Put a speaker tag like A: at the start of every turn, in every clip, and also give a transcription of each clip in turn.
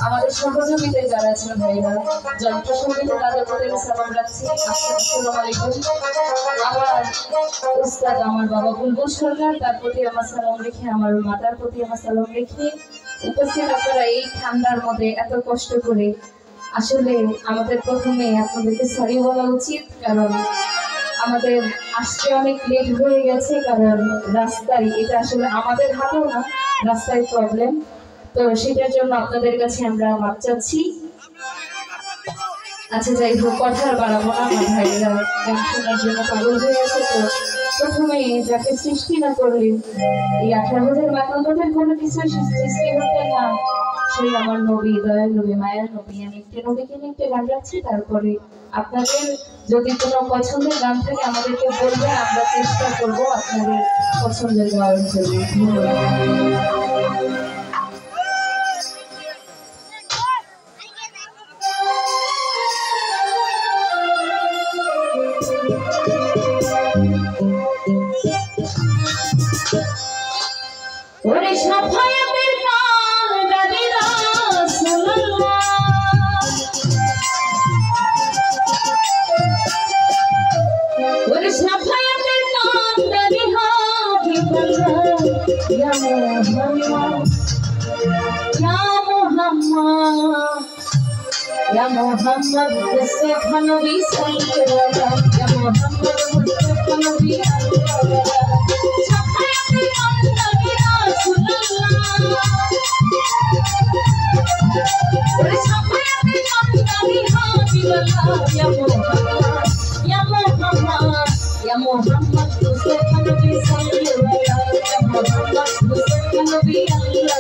A: আমাদের সহযোগিতায় যারা আছেন ভাইরা যন্ত্র সঙ্গীত তাদের প্রতি সালাম রাখছি। আসসালামু আলাইকুম। আমার উস্তাদ আমার বাবা বুলবুল সরকার, তার প্রতি আমার সালাম রেখে, আমার মাতার প্রতি আমার সালাম রেখে উপস্থিত আপনারা এই ঠান্ডার মধ্যে এত কষ্ট করে, আসলে আমাদের প্রথমে আপনাদেরকে সরি বলা উচিত, কারণ আমাদের আসতে অনেক লেট হয়ে গেছে, কারণ রাস্তায় এটা আসলে আমাদের হাতেও না, রাস্তায় প্রবলেম, তো সেটার জন্য আপনাদের কাছে আমরা মাপ চাচ্ছি। আচ্ছা যাই হোক, কথা আর বাড়াবো না, আমার ভাইয়েরা গান শোনার জন্য পাগল হয়ে আছে। তো প্রথমে যাকে সৃষ্টি না করলে এই 18,000 মানবতার কোনো কিছু সৃষ্টি হতে না, সেই আমার নবী, দয়াল নবী, মায়ার নবী। আমি একটা নবীকে নিয়ে একটা গান রাখছি, তারপরে আপনাদের যদি কোনো পছন্দের গান থাকে আমাদেরকে বলবেন, আমরা চেষ্টা করব আপনাদের পছন্দের গাওয়ার জন্য। ওরে সাফায়াতের কান দাদি রাসূলুল্লাহ, ওরে সাফায়াতের কান দাদি হাবিবাল্লাহ, ইয়া মুহাম্মদ ইয়া মুহাম্মদ ইয়া মুহাম্মদ মুস্তাফা নবী সাল্লাল্লাহু, ইয়া মুহাম্মদ মুস্তাফা নবী সাল্লাল্লাহু, সাফায়াতের কান দাদি রাসূলুল্লাহ, ওরে সাফায়াতের কান দাদি হাবিবাল্লাহ, ইয়া মুহাম্মদ ইয়া মুহাম্মদ ইয়া মুহাম্মদ মুস্তাফা নবী সাল্লাল্লাহু, ইয়া মুহাম্মদ মুস্তাফা নবী আল্লাহ।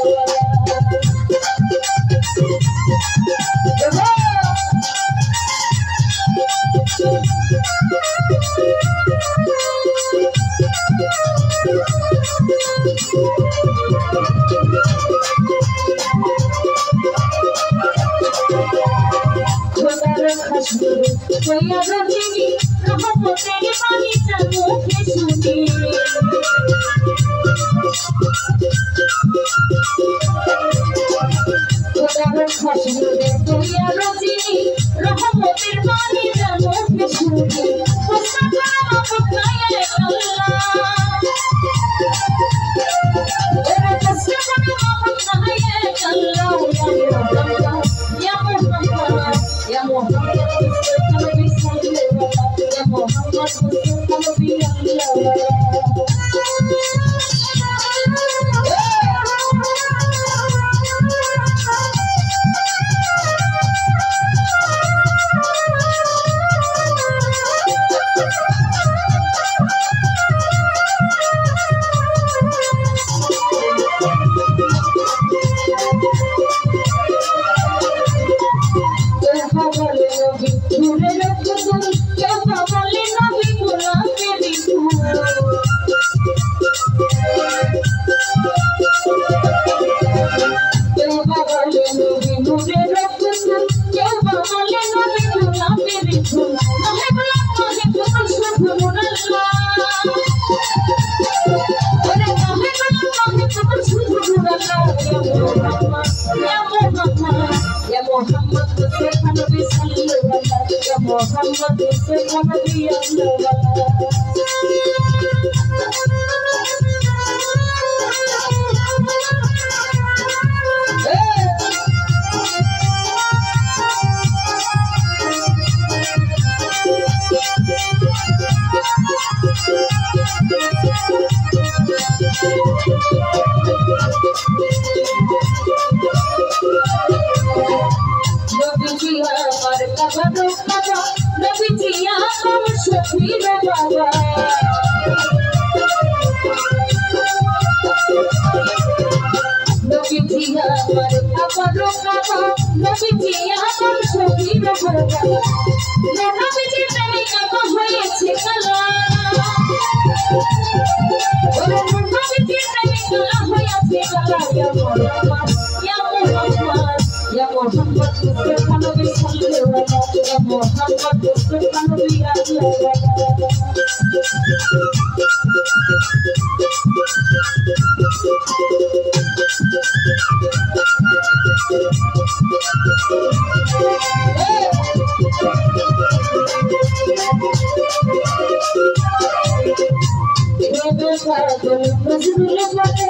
A: मजबूर बने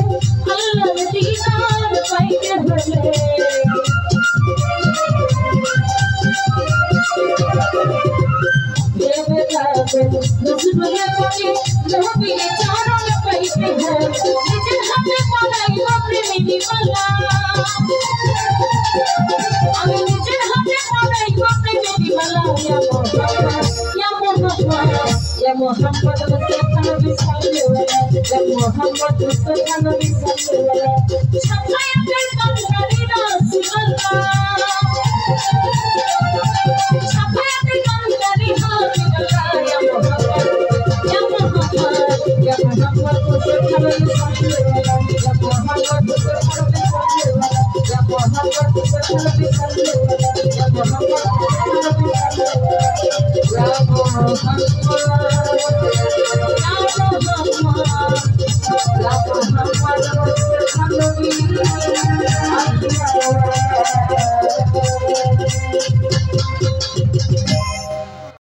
A: अल्लाह दीदार पाइके होले मजबूर बने नबी चारों पाइके होले निजे हाथे पलाई बापरे मेरी बला আমি নিজের হাতে পড়াই বাপরে মেরি বলা ইয়া মোহাম্মদ মুস্তাফা নবী সাল্লাল্লাহু আলাইহি ওয়াসাল্লাম সাফায়াতের কান্ডারি রাসূলুল্লাহ সাফায়াতের কান্ডারি হাবিবুল্লাহ ইয়া মোহাম্মদ মুস্তাফা নবী